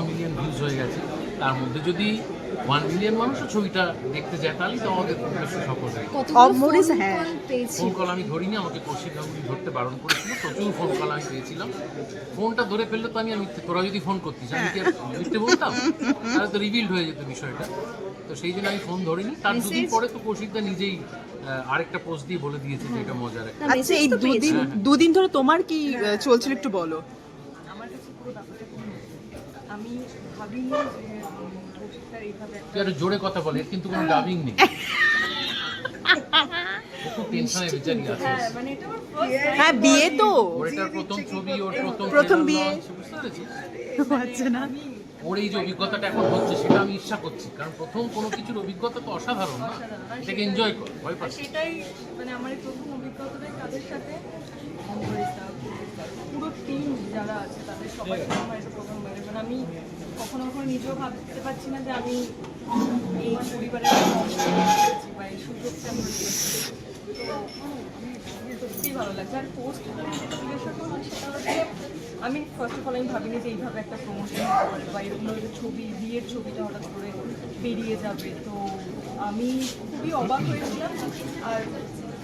Million views হয়ে গেছে। তার মধ্যে যদি 1 মিলিয়ন মানুষও ছবিটা দেখতে যায় তাহলে তো আমাদের খুব বেশি সফল হয়ে যায়। অমরিস, হ্যাঁ। ফোন কল আমি ধরিনি, আমাকে কৌশিক গাঙ্গুলি ধরতে বারণ করেছিল, প্রচুর ফোন কল আমি পেয়েছিলাম। ফোনটা ধরে ফেললে তো আমি আর মিথ্যে, তোরা যদি ফোন করতিস আমি কি আর মিথ্যে বলতাম? তাহলে তো রিভিলড হয়ে যেত বিষয়টা। তো সেই জন্য আমি ফোন ধরিনি। তার দুদিন পরে তো কৌশিকদা নিজেই আরেকটা পোস্ট দিয়ে বলে দিয়েছে যে এটা মজার একটা। আচ্ছা, এই দুদিন ধরে তোমার কি চলছিল একটু বলো। আমার কাছে পুরো ব্যাপারটা খুব আমি ভাবিনি যে কৌশিকদার এইভাবে তুই আরো জোরে কথা বলে, কিন্তু কোনো ডাবিং নেই। খুব টেনশনে বেচারি আছে। হ্যাঁ মানে এটা আমার ফার্স্ট হ্যাঁ, বিয়ে তো ওর এটার প্রথম ছবি, ওর প্রথম trailer বিয়ে। launch, বুঝতে পেরেছিস? আচ্ছা না, ওর এই যে অভিজ্ঞতাটা এখন হচ্ছে সেটা আমি ঈর্ষা করছি, কারণ প্রথম কোনো কিছুর অভিজ্ঞতা তো অসাধারণ না, এটাকে এনজয় কর, ভয় পাচ্ছি। সেটাই মানে আমার এই প্রথম অভিজ্ঞতাটাই তাদের সাথে অমরিতা, পুরো টিম যারা আছে তাদের সবাই সাথে আমার এটা প্রথমবার। মানে আমি কখনো কখনো নিজেও ভাবতে পারছি না যে আমি এই পরিবারের একটা অংশ হয়েছি বা এই সুযোগটা আমি পেয়েছি। তো সত্যিই ভালো লাগছে। আর পোস্ট যেটা জিজ্ঞাসা করলাম সেটা হচ্ছে আমি ফার্স্ট অফ অল আমি ভাবিনি যে এইভাবে একটা প্রমোশন হতে পারে বা এরকম একটা ছবি, বিয়ের ছবিটা হঠাৎ করে বেরিয়ে যাবে। তো আমি খুবই অবাক হয়েছিলাম। আর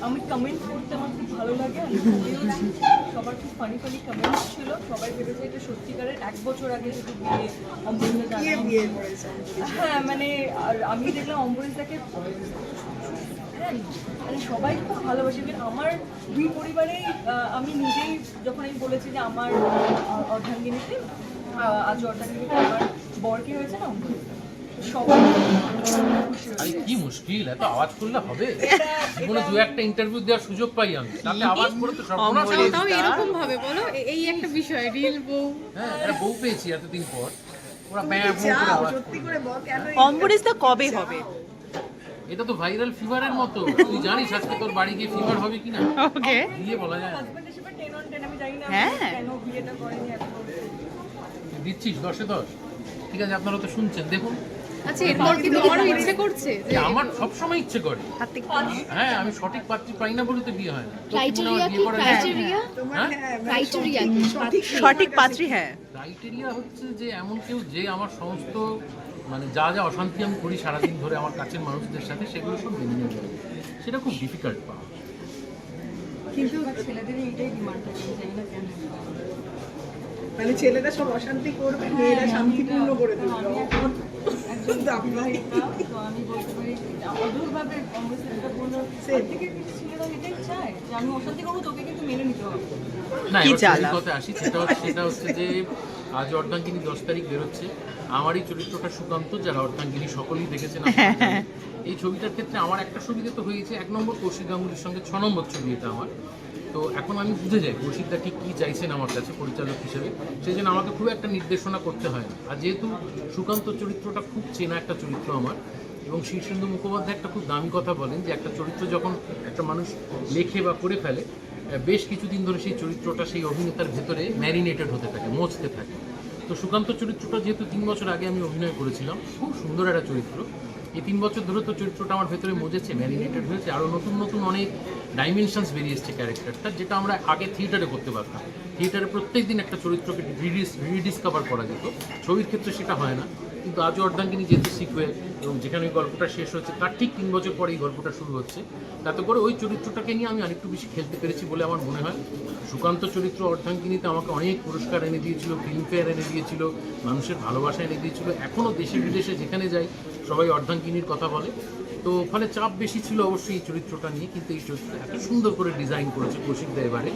আমি কমেন্ট করতে আমার খুব ভালো লাগে, আমি করেওছি। সবার খুব ফানি ফানি কমেন্টস ছিল, সবাই ভেবেছে এটা সত্যিকারের 1 বছর আগে যদি বিয়ে অম্বরিতা বিয়ে করেছে। হ্যাঁ মানে আর আমি দেখলাম অম্বরিতাকে হ্যাঁ মানে সবাই খুব ভালোবাসে। কিন্তু আমার দুই পরিবারেই আমি নিজেই যখন আমি বলেছি যে আমার অর্ধাঙ্গিনীতে আজ অর্ধাঙ্গিনীতে আমার বরকে হয়েছে না অম্বরিতা, সবাই খুশি আরে হয়েছে। কি মুশকিল, এত আওয়াজ করলে হবে? জীবনে দু একটা ইন্টারভিউ দেওয়ার সুযোগ পাই আমি, তাতে আওয়াজ করে তো সর্বনাশ হয়ে তাও যাবে। এরকম ভাবে বলো, এই একটা বিষয় রিল বউ। হ্যাঁ, একটা বউ পেয়েছি এতদিন পর, ওরা ব্যাঁ ব্যাঁ করে আওয়াজ করে। অমরিস দা কবে হবে? এটা তো ভাইরাল ফিভারের মতো, তুই জানিস আজকে তোর বাড়ি গিয়ে ফিভার হবে কিনা? ওকে, দিয়ে বলা যায় না। হাজবেন্ড হিসেবে 10 on 10 আমি জানি না হ্যাঁ। কেন বিয়েটা করেনি এখন। দিচ্ছিস 10-এ 10? ঠিক আছে, আপনারা তো শুনছেন, দেখুন। আচ্ছা, এরপর কি তোমারও ইচ্ছে করছে যে আমার সবসময় ইচ্ছে করে, হ্যাঁ, আমি সঠিক পাত্রী পাই না বলে তো বিয়ে হয় না। তোর কি মনে হয় বিয়ে করা যায়? হ্যাঁ? সঠিক পাত্রী, হ্যাঁ। ক্রাইটেরিয়া হচ্ছে যে এমন কেউ যে আমার সমস্ত মানে যা যা অশান্তি আমি করি সারাদিন ধরে আমার কাছের মানুষদের সাথে, সেগুলো সব মেনে নিয়ে যাবে, সেটা খুব ডিফিকাল্ট পাওয়া। কিন্তু ছেলেদেরই এটাই ডিমান্ড থাকে, আমি জানি না কেন। মানে ছেলেরা সব অশান্তি করবে, মেয়েরা শান্তিপূর্ণ করে দেবে। আমি এখন একজন বিবাহিতা, তো আমি বলতে পারি অদূরভাবে অমৃতসরটা বললো এর থেকে কিছু ছেলেরা এটাই চায় যে আমি অশান্তি করবো, তোকে কিন্তু মেনে নিতে হবে। না, কি এবার জ্বালা। সত্যি কথা আসি, সেটা হচ্ছে যে আজ অর্ধাঙ্গিনী 10 তারিখ বেরোচ্ছে। আমার এই চরিত্রটা সুকান্ত, যারা অর্ধাঙ্গিনী সকলেই দেখেছেন আপনারা জানেন। এই ছবিটার ক্ষেত্রে আমার একটা সুবিধা তো হয়েছে, 1 নম্বর কৌশিক গাঙ্গুলির সঙ্গে 6 নম্বর ছবি এটা আমার। তো এখন আমি বুঝে যাই কৌশিকদা ঠিক কী চাইছেন আমার কাছে পরিচালক হিসেবে, সেই জন্য আমাকে খুব একটা নির্দেশনা করতে হয় না। আর যেহেতু সুকান্ত চরিত্রটা খুব চেনা একটা চরিত্র আমার, এবং শীর্ষেন্দু মুখোপাধ্যায় একটা খুব দামি কথা বলেন যে একটা চরিত্র যখন একটা মানুষ লেখে বা করে ফেলে, বেশ কিছুদিন ধরে সেই চরিত্রটা সেই অভিনেতার ভেতরে ম্যারিনেটেড হতে থাকে, মজতে থাকে। তো সুকান্ত চরিত্রটা যেহেতু 3 বছর আগে আমি অভিনয় করেছিলাম, খুব সুন্দর একটা চরিত্র, এই 3 বছর ধরে তো চরিত্রটা আমার ভেতরে মজেছে, ম্যারিনেটেড হয়েছে, আরও নতুন নতুন অনেক ডাইমেনশনস বেরিয়ে এসছে ক্যারেক্টারটা, যেটা আমরা আগে থিয়েটারে করতে পারতাম। থিয়েটারে প্রত্যেক দিন একটা চরিত্রকে রিডিসকভার করা যেত, ছবির ক্ষেত্রে সেটা হয় না। কিন্তু আজও অর্ধাঙ্গিনী যেহেতু সিকুয়েল, এবং যেখানে ওই গল্পটা শেষ হচ্ছে তার ঠিক 3 বছর পরে এই গল্পটা শুরু হচ্ছে, তাতে করে ওই চরিত্রটাকে নিয়ে আমি আরেকটু বেশি খেলতে পেরেছি বলে আমার মনে হয়। সুকান্ত চরিত্র অর্ধাঙ্গিনীতে আমাকে অনেক পুরস্কার এনে দিয়েছিল, ফিল্মফেয়ার এনে দিয়েছিল, মানুষের ভালোবাসা এনে দিয়েছিল। এখনও দেশে বিদেশে যেখানে যাই সবাই অর্ধাঙ্গিনীর কথা বলে। তো ফলে চাপ বেশি ছিল অবশ্যই এই চরিত্রটা নিয়ে, কিন্তু এই চরিত্রটা এত সুন্দর করে ডিজাইন করেছে কৌশিকদা এবারে।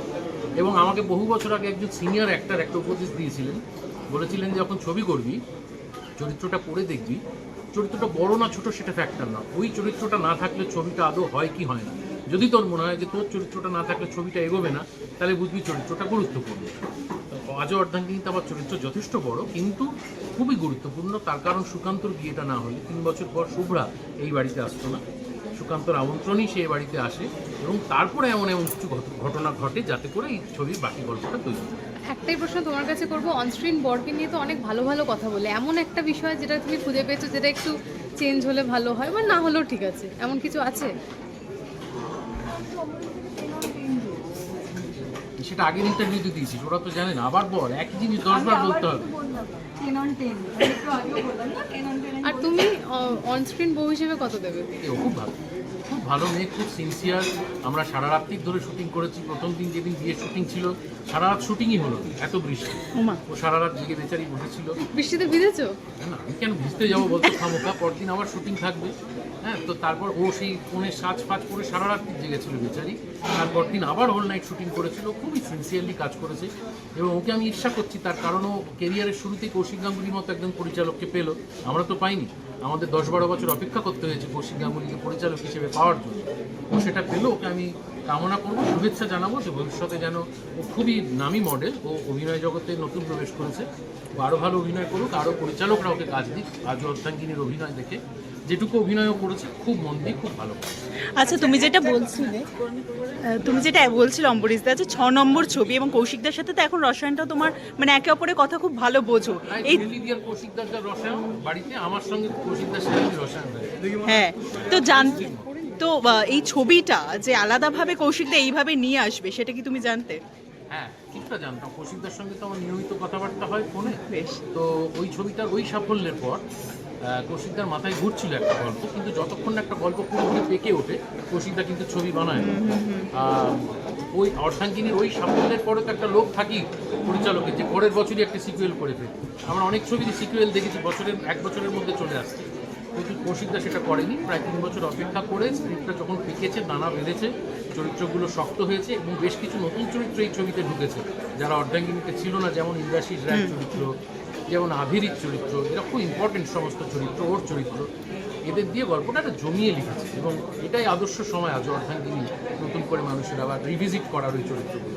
এবং আমাকে বহু বছর আগে একজন সিনিয়র অ্যাক্টর একটা উপদেশ দিয়েছিলেন, বলেছিলেন যে যখন ছবি করবি চরিত্রটা পড়ে দেখবি, চরিত্রটা বড় না ছোট সেটা ফ্যাক্টর না, ওই চরিত্রটা না থাকলে ছবিটা আদৌ হয় কি হয় না। যদি তোর মনে হয় যে তোর চরিত্রটা না থাকলে ছবিটা এগোবে না, তাহলে বুঝবি চরিত্রটা গুরুত্বপূর্ণ। আজও অর্ধাঙ্গিনীতে আমার চরিত্র যথেষ্ট বড়, কিন্তু খুবই গুরুত্বপূর্ণ। তার কারণ সুকান্তর বিয়েটা না হলে 3 বছর পর শুভ্রা এই বাড়িতে আসতো না। সুকান্তর আমন্ত্রণেই সে বাড়িতে আসে, এবং তারপরে এমন এমন কিছু ঘটনা ঘটে যাতে করে এই ছবির বাকি গল্পটা তৈরি হয়। একটাই প্রশ্ন তোমার কাছে করবো, অনস্ক্রিন বরকে নিয়ে তো অনেক ভালো ভালো কথা বলে, এমন একটা বিষয় যেটা তুমি খুঁজে পেয়েছো যেটা একটু চেঞ্জ হলে ভালো হয় বা না হলেও ঠিক আছে, এমন কিছু আছে? সেটা আগের ইন্টারভিউতে দিয়েছিস, ওরা তো জানে না, আবার বল, একই জিনিস 10 বার বলতে হবে। 10 on 10 একটু আগেও বললাম না 10 on 10 আর তুমি অন স্ক্রিন বউ হিসেবে কত দেবে? এও খুব ভালো, খুব ভালো মেয়ে, খুব সিনসিয়ার। আমরা সারা রাত্রি ধরে শুটিং করেছি। প্রথম দিন যেদিন বিয়ের শুটিং ছিল সারা রাত শুটিংই হলো না, এত বৃষ্টি। ওমা। ও সারা রাত জেগে বেচারি বসেছিল। বৃষ্টিতে ভিজেছো? না আমি কেন ভিজতে যাবো বলতো খামোকা, পরদিন আবার শুটিং থাকবে। হ্যাঁ, তো তারপর ও সেই ফোনের সাজ ফাজ করে সারা রাত্রি জেগেছিল বেচারি। তারপর দিন আবার হোল নাইট শুটিং করেছিল, খুবই সিনসিয়ারলি কাজ করেছে। এবং ওকে আমি ঈর্ষা করছি, তার কারণও কেরিয়ারের শুরুতেই কৌশিক গাঙ্গুলির মতো একজন পরিচালককে পেলো, আমরা তো পাইনি। আমাদের 10-12 বছর অপেক্ষা করতে হয়েছে কৌশিক গাঙ্গুলিকে পরিচালক হিসেবে পাওয়ার জন্য। ও সেটা পেলো, ওকে আমি কামনা করবো, শুভেচ্ছা জানাবো যে ভবিষ্যতে যেন ও খুবই নামী মডেল, ও অভিনয় জগতে নতুন প্রবেশ করেছে, ও আরও ভালো অভিনয় করুক, আরও পরিচালকরা ওকে কাজ দিক। আজও অর্ধাঙ্গিনীর অভিনয় দেখে যেটুকু অভিনয়ও করেছে খুব মন দিয়ে খুব ভালো করেছে। আচ্ছা, তুমি যেটা বলছিলে অম্বরীশদা, যে 6 নম্বর ছবি এবং কৌশিকদার সাথে তো এখন রসায়নটা তোমার মানে একে অপরের কথা খুব ভালো বোঝো। এই দিদিয়ার কৌশিকদার যা রসায়ন বাড়িতে, আমার সঙ্গে কৌশিকদার সাথে রসায়ন হয়। হ্যাঁ, তো তো এই ছবিটা যে আলাদাভাবে কৌশিকদা এইভাবে নিয়ে আসবে সেটা কি তুমি জানতে? হ্যাঁ, কিছুটা জানতাম। কৌশিকদার সঙ্গে তো আমার নিয়মিত কথাবার্তা হয় ফোনে। বেশ। তো ওই ছবিটার ওই সাফল্যের পর কৌশিকদার মাথায় ঘুরছিল একটা গল্প, কিন্তু যতক্ষণ না একটা গল্প পুরোপুরি পেকে ওঠে কৌশিকদা কিন্তু ছবি বানায় না। ওই অর্ধাঙ্গিনীর ওই সাফল্যের পরে তো একটা লোক থাকি পরিচালকের, যে পরের বছরই একটা সিকুয়েল করে ফেলি। আমরা অনেক ছবিতে সিকুয়েল দেখেছি এক বছরের মধ্যে চলে আসছে, কিন্তু কৌশিকদা সেটা করেনি। প্রায় 3 বছর অপেক্ষা করে স্ক্রিপ্টটা যখন পেকেছে, দানা বেঁধেছে, চরিত্রগুলো শক্ত হয়েছে এবং বেশ কিছু নতুন চরিত্র এই ছবিতে ঢুকেছে যারা অর্ধাঙ্গিনীতে ছিল না, যেমন ইন্দ্রাশিস রায়ের চরিত্র, যেমন আভিরিক চরিত্র, এরা খুব ইম্পর্টেন্ট সমস্ত চরিত্র, ওর চরিত্র, এদের দিয়ে গল্পটা একটা জমিয়ে লিখেছে। এবং এটাই আদর্শ সময় আজ অর্ধাঙ্গিনী নতুন করে মানুষের আবার রিভিজিট করার ওই চরিত্রগুলো।